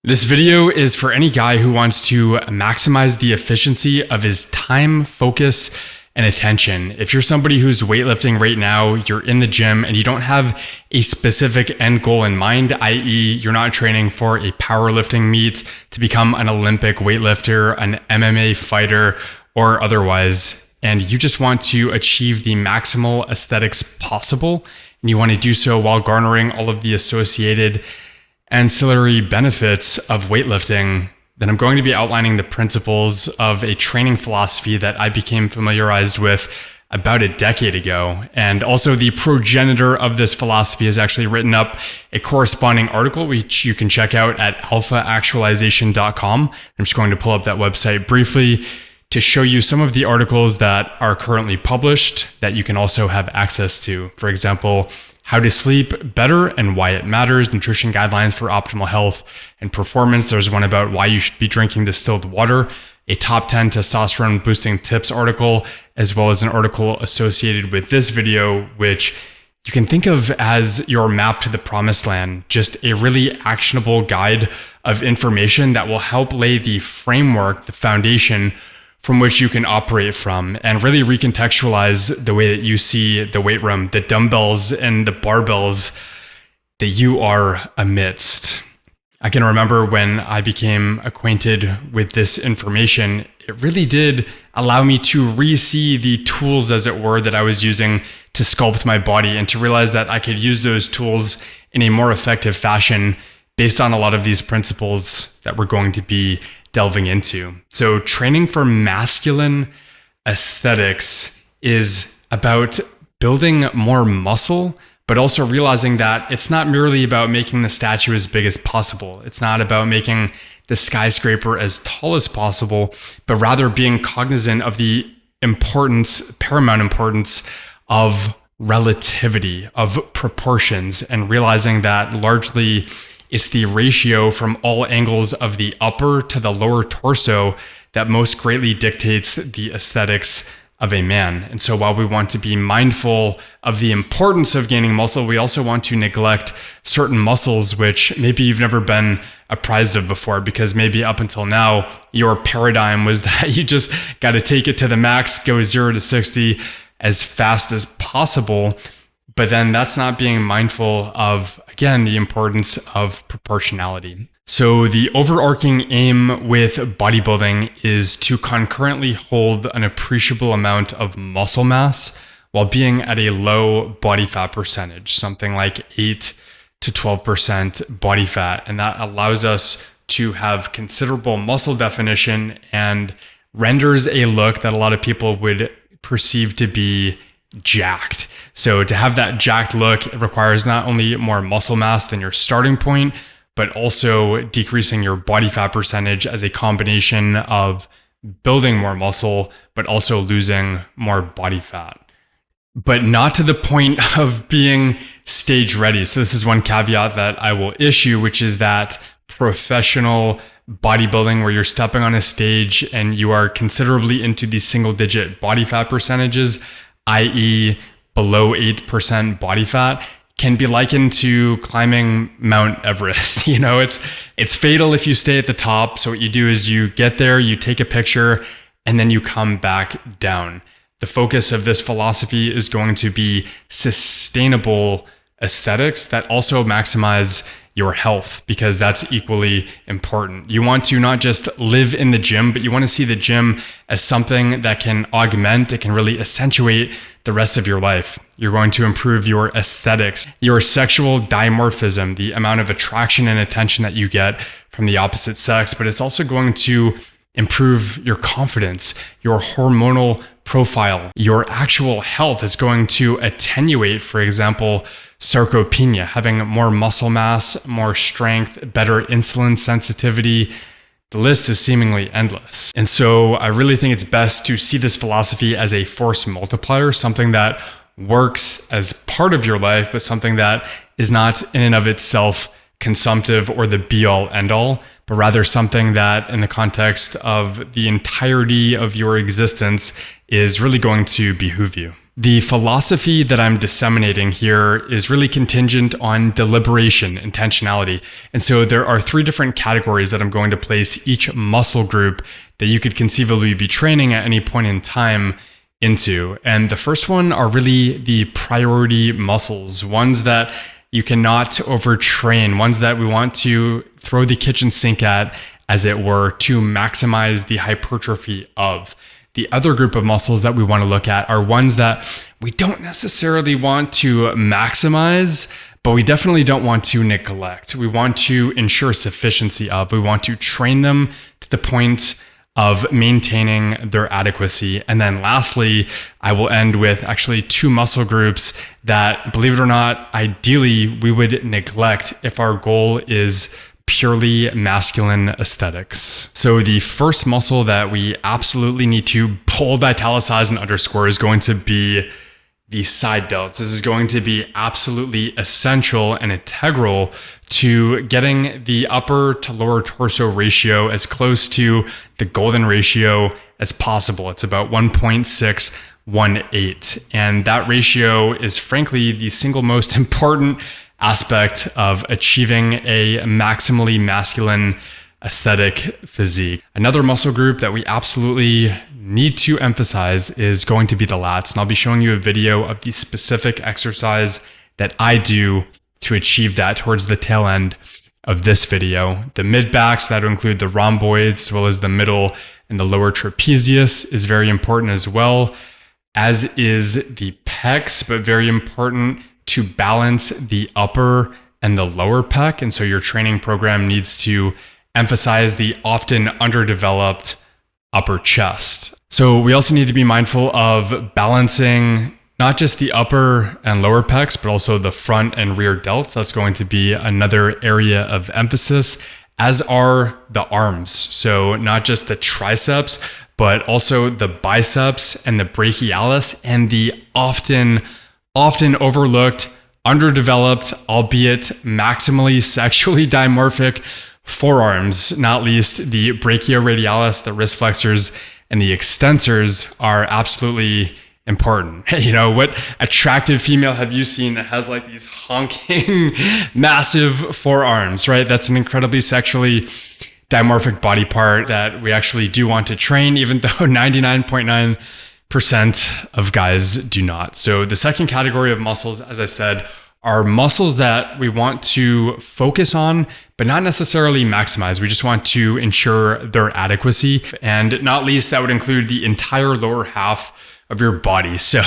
This video is for any guy who wants to maximize the efficiency of his time, focus, and attention. If you're somebody who's weightlifting right now, you're in the gym and you don't have a specific end goal in mind, i.e. you're not training for a powerlifting meet to become an Olympic weightlifter, an MMA fighter, or otherwise, and you just want to achieve the maximal aesthetics possible, and you want to do so while garnering all of the associated ancillary benefits of weightlifting, then I'm going to be outlining the principles of a training philosophy that I became familiarized with about a decade ago. And also the progenitor of this philosophy has actually written up a corresponding article, which you can check out at alphaactualization.com. I'm just going to pull up that website briefly to show you some of the articles that are currently published that you can also have access to. For example, How to Sleep Better and Why It Matters, Nutrition Guidelines for Optimal Health and Performance. There's one about why you should be drinking distilled water, a top 10 testosterone boosting tips article, as well as an article associated with this video, which you can think of as your map to the promised land, just a really actionable guide of information that will help lay the framework, the foundation from which you can operate from and really recontextualize the way that you see the weight room, the dumbbells and the barbells that you are amidst. I can remember when I became acquainted with this information, it really did allow me to re-see the tools, as it were, that I was using to sculpt my body and to realize that I could use those tools in a more effective fashion based on a lot of these principles that we're going to be delving into. So training for masculine aesthetics is about building more muscle, but also realizing that it's not merely about making the statue as big as possible. It's not about making the skyscraper as tall as possible, but rather being cognizant of the paramount importance of relativity, of proportions, and realizing that largely it's the ratio from all angles of the upper to the lower torso that most greatly dictates the aesthetics of a man. And so while we want to be mindful of the importance of gaining muscle, we also want to neglect certain muscles which maybe you've never been apprised of before, because maybe up until now, your paradigm was that you just got to take it to the max, go 0 to 60 as fast as possible. But then that's not being mindful of, again, the importance of proportionality. So the overarching aim with bodybuilding is to concurrently hold an appreciable amount of muscle mass while being at a low body fat percentage, something like 8 to 12% body fat. And that allows us to have considerable muscle definition and renders a look that a lot of people would perceive to be jacked. So to have that jacked look, it requires not only more muscle mass than your starting point, but also decreasing your body fat percentage as a combination of building more muscle, but also losing more body fat. But not to the point of being stage ready. So this is one caveat that I will issue, which is that professional bodybuilding where you're stepping on a stage and you are considerably into the single digit body fat percentages, i.e. below 8% body fat, can be likened to climbing Mount Everest. It's fatal if you stay at the top. So what you do is you get there, you take a picture, and then you come back down. The focus of this philosophy is going to be sustainable aesthetics that also maximize your health, because that's equally important. You want to not just live in the gym, but you want to see the gym as something that can augment, it can really accentuate the rest of your life. You're going to improve your aesthetics, your sexual dimorphism, the amount of attraction and attention that you get from the opposite sex, but it's also going to improve your confidence, your hormonal profile, your actual health is going to attenuate, for example, sarcopenia, having more muscle mass, more strength, better insulin sensitivity. The list is seemingly endless. And so I really think it's best to see this philosophy as a force multiplier, something that works as part of your life, but something that is not in and of itself consumptive or the be all end all, but rather something that in the context of the entirety of your existence is really going to behoove you. The philosophy that I'm disseminating here is really contingent on deliberation, intentionality. And so there are 3 different categories that I'm going to place each muscle group that you could conceivably be training at any point in time into. And the first one are really the priority muscles, ones that you cannot overtrain, ones that we want to throw the kitchen sink at, as it were, to maximize the hypertrophy of. The other group of muscles that we want to look at are ones that we don't necessarily want to maximize, but we definitely don't want to neglect. We want to ensure sufficiency of. We want to train them to the point of maintaining their adequacy. And then lastly, I will end with actually 2 muscle groups that, believe it or not, ideally we would neglect if our goal is purely masculine aesthetics. So the first muscle that we absolutely need to bold, italicize, and underscore is going to be the side delts. This is going to be absolutely essential and integral to getting the upper to lower torso ratio as close to the golden ratio as possible. It's about 1.618. And that ratio is frankly the single most important aspect of achieving a maximally masculine aesthetic physique. Another muscle group that we absolutely need to emphasize is going to be the lats. And I'll be showing you a video of the specific exercise that I do to achieve that towards the tail end of this video. The mid backs, that will include the rhomboids, as well as the middle and the lower trapezius, is very important as well, as is the pecs, but very important to balance the upper and the lower pec. And so your training program needs to emphasize the often underdeveloped upper chest. So we also need to be mindful of balancing not just the upper and lower pecs, but also the front and rear delts. That's going to be another area of emphasis, as are the arms. So not just the triceps, but also the biceps and the brachialis, and the often overlooked, underdeveloped, albeit maximally sexually dimorphic forearms, not least the brachioradialis, the wrist flexors, and the extensors are absolutely important. You know, what attractive female have you seen that has like these honking massive forearms, right? That's an incredibly sexually dimorphic body part that we actually do want to train, even though 99.9% of guys do not. So the second category of muscles, as I said, are muscles that we want to focus on, but not necessarily maximize. We just want to ensure their adequacy. And not least, that would include the entire lower half of your body. So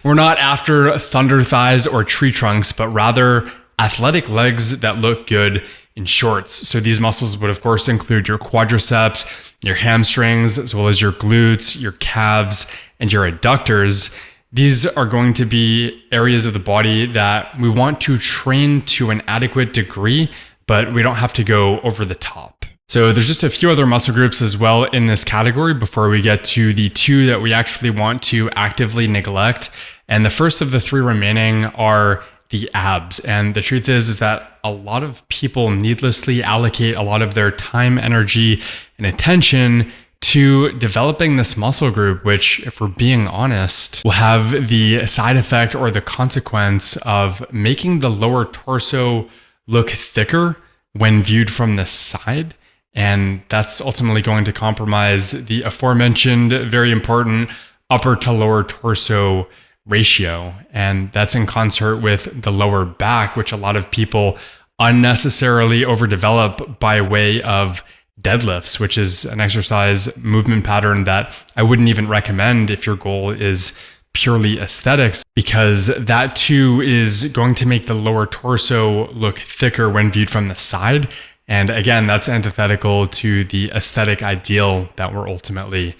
we're not after thunder thighs or tree trunks, but rather athletic legs that look good in shorts. So these muscles would of course include your quadriceps, your hamstrings, as well as your glutes, your calves, and your adductors. These are going to be areas of the body that we want to train to an adequate degree, but we don't have to go over the top. So there's just a few other muscle groups as well in this category before we get to the 2 that we actually want to actively neglect. And the first of the 3 remaining are the abs. And the truth is that a lot of people needlessly allocate a lot of their time, energy, and attention to developing this muscle group, which, if we're being honest, will have the side effect or the consequence of making the lower torso look thicker when viewed from the side. And that's ultimately going to compromise the aforementioned, very important upper to lower torso ratio. And that's in concert with the lower back, which a lot of people unnecessarily overdevelop by way of deadlifts, which is an exercise movement pattern that I wouldn't even recommend if your goal is purely aesthetics, because that too is going to make the lower torso look thicker when viewed from the side. And again, that's antithetical to the aesthetic ideal that we're ultimately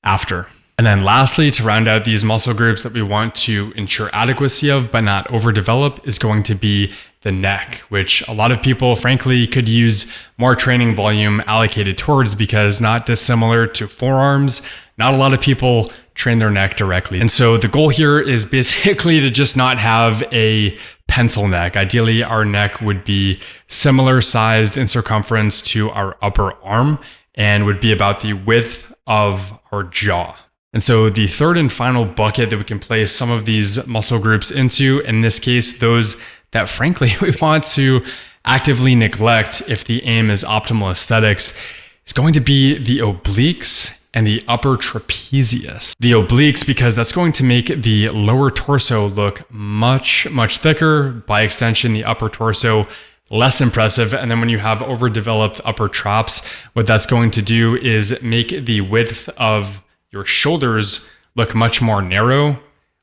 after. And then lastly, to round out these muscle groups that we want to ensure adequacy of but not overdevelop, is going to be the neck, which a lot of people frankly could use more training volume allocated towards, because not dissimilar to forearms, not a lot of people train their neck directly. And so the goal here is basically to just not have a pencil neck. Ideally, our neck would be similar sized in circumference to our upper arm and would be about the width of our jaw. And so the third and final bucket that we can place some of these muscle groups into, in this case, those that frankly we want to actively neglect if the aim is optimal aesthetics, is going to be the obliques and the upper trapezius. The obliques, because that's going to make the lower torso look much, much thicker. By extension, the upper torso less impressive. And then when you have overdeveloped upper traps, what that's going to do is make the width of your shoulders look much more narrow,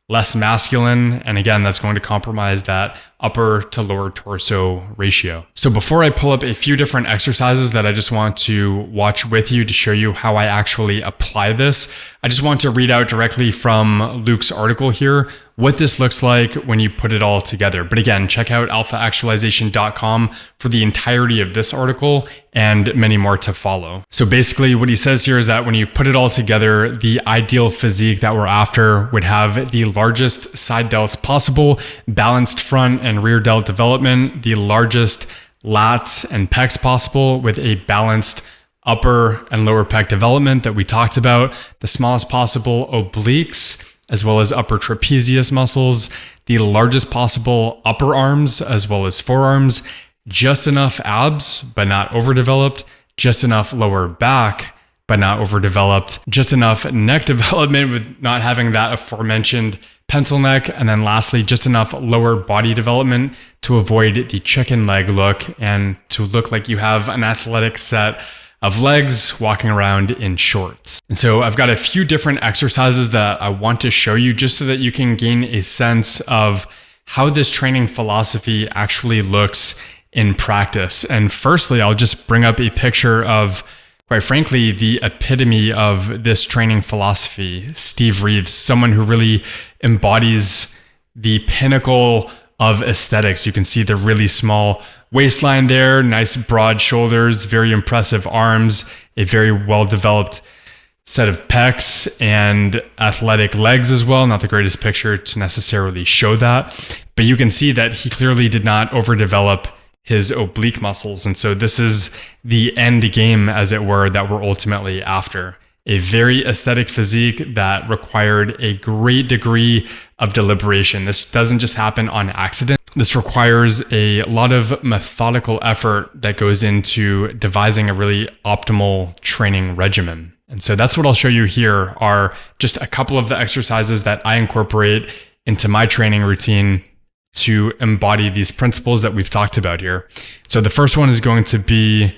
less masculine. And again, that's going to compromise that upper to lower torso ratio. So before I pull up a few different exercises that I just want to watch with you to show you how I actually apply this, I just want to read out directly from Luke's article here what this looks like when you put it all together. But again, check out alphaactualization.com for the entirety of this article and many more to follow. So basically what he says here is that when you put it all together, the ideal physique that we're after would have the largest side delts possible, balanced front and rear delt development, the largest lats and pecs possible with a balanced upper and lower pec development that we talked about, the smallest possible obliques, as well as upper trapezius muscles, the largest possible upper arms as well as forearms, just enough abs, but not overdeveloped, just enough lower back, but not overdeveloped, just enough neck development with not having that aforementioned pencil neck, and then lastly, just enough lower body development to avoid the chicken leg look and to look like you have an athletic set of legs walking around in shorts. And so I've got a few different exercises that I want to show you just so that you can gain a sense of how this training philosophy actually looks in practice. And firstly, I'll just bring up a picture of, quite frankly, the epitome of this training philosophy, Steve Reeves, someone who really embodies the pinnacle of aesthetics. You can see the really small waistline there, nice broad shoulders, very impressive arms, a very well-developed set of pecs and athletic legs as well. Not the greatest picture to necessarily show that, but you can see that he clearly did not overdevelop his oblique muscles. And so this is the end game, as it were, that we're ultimately after. A very aesthetic physique that required a great degree of deliberation. This doesn't just happen on accident. This requires a lot of methodical effort that goes into devising a really optimal training regimen. And so that's what I'll show you here are just a couple of the exercises that I incorporate into my training routine to embody these principles that we've talked about here. So the first one is going to be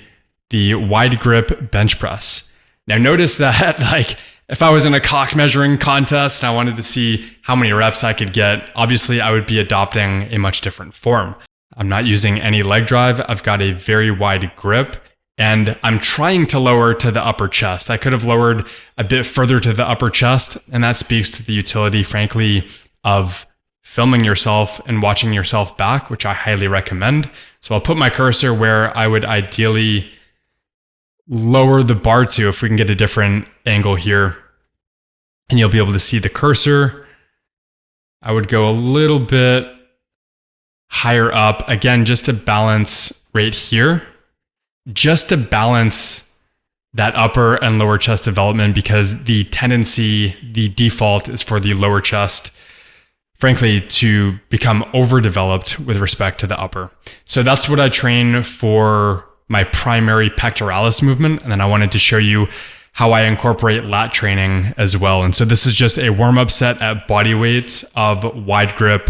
the wide grip bench press. Now notice that like if I was in a cock measuring contest and I wanted to see how many reps I could get, obviously I would be adopting a much different form. I'm not using any leg drive. I've got a very wide grip and I'm trying to lower to the upper chest. I could have lowered a bit further to the upper chest, and that speaks to the utility, frankly, of filming yourself and watching yourself back, which I highly recommend. So I'll put my cursor where I would ideally lower the bar to, if we can get a different angle here, and you'll be able to see the cursor. I would go a little bit higher up, again, just to balance right here, just to balance that upper and lower chest development, because the tendency, the default is for the lower chest, frankly, to become overdeveloped with respect to the upper. So that's what I train for my primary pectoralis movement. And then I wanted to show you how I incorporate lat training as well. And so this is just a warm-up set at body weight of wide grip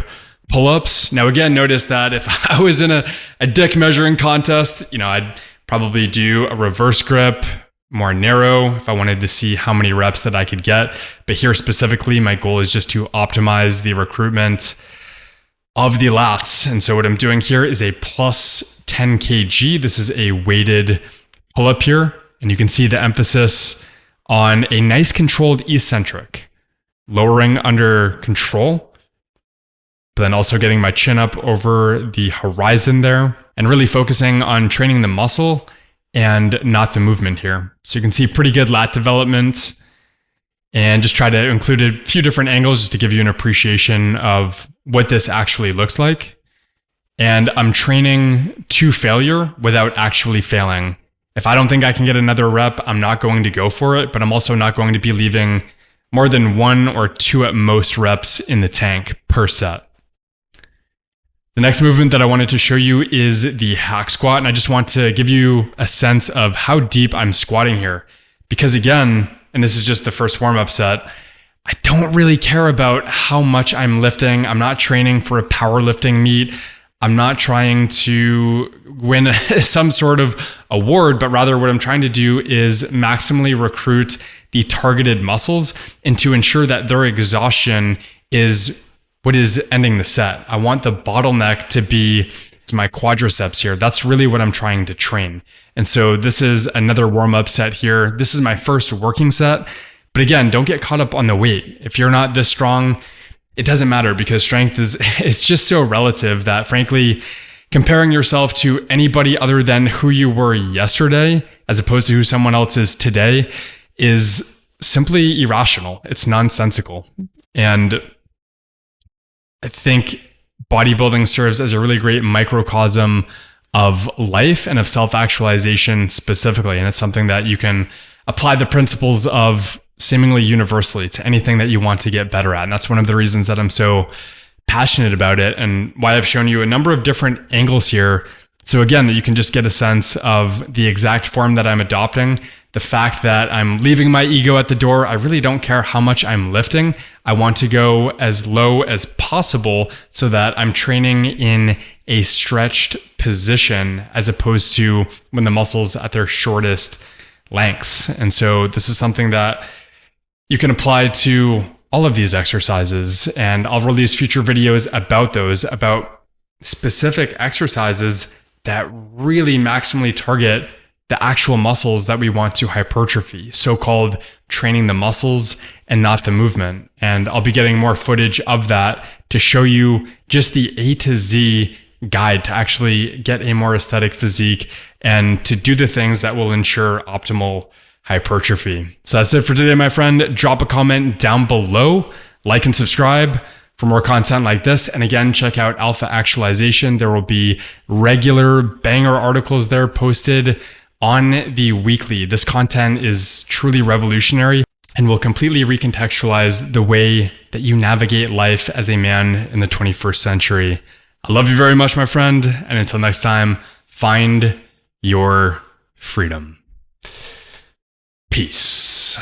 pull-ups. Now, again, notice that if I was in a dick measuring contest, I'd probably do a reverse grip, more narrow, if I wanted to see how many reps that I could get. But here specifically, my goal is just to optimize the recruitment of the lats. And so what I'm doing here is a plus 10 kg. This is a weighted pull-up here. And you can see the emphasis on a nice controlled eccentric, lowering under control, but then also getting my chin up over the horizon there and really focusing on training the muscle and not the movement here. So you can see pretty good lat development, and just try to include a few different angles just to give you an appreciation of what this actually looks like. And I'm training to failure without actually failing. If I don't think I can get another rep, I'm not going to go for it, but I'm also not going to be leaving more than 1 or 2 at most reps in the tank per set. The next movement that I wanted to show you is the hack squat, and I just want to give you a sense of how deep I'm squatting here. Because again, and this is just the first warm-up set, I don't really care about how much I'm lifting. I'm not training for a powerlifting meet. I'm not trying to win some sort of award, but rather what I'm trying to do is maximally recruit the targeted muscles and to ensure that their exhaustion is what is ending the set. I want the bottleneck to be my quadriceps here. That's really what I'm trying to train. And so this is another warm-up set here. This is my first working set. But again, don't get caught up on the weight. If you're not this strong, it doesn't matter, because strength is, it's just so relative that frankly, comparing yourself to anybody other than who you were yesterday, as opposed to who someone else is today, is simply irrational. It's nonsensical. And I think bodybuilding serves as a really great microcosm of life and of self-actualization specifically. And it's something that you can apply the principles of seemingly universally to anything that you want to get better at. And that's one of the reasons that I'm so passionate about it, and why I've shown you a number of different angles here. So again, that you can just get a sense of the exact form that I'm adopting, the fact that I'm leaving my ego at the door. I really don't care how much I'm lifting. I want to go as low as possible so that I'm training in a stretched position as opposed to when the muscle's at their shortest lengths. And so this is something that you can apply to all of these exercises, and I'll release future videos about those, about specific exercises that really maximally target the actual muscles that we want to hypertrophy, so-called training the muscles and not the movement. And I'll be getting more footage of that to show you just the A to Z guide to actually get a more aesthetic physique and to do the things that will ensure optimal hypertrophy. So that's it for today, my friend. Drop a comment down below, like and subscribe for more content like this. And again, check out Alpha Actualization. There will be regular banger articles there posted on the weekly. This content is truly revolutionary and will completely recontextualize the way that you navigate life as a man in the 21st century. I love you very much, my friend. And until next time, find your freedom. Peace.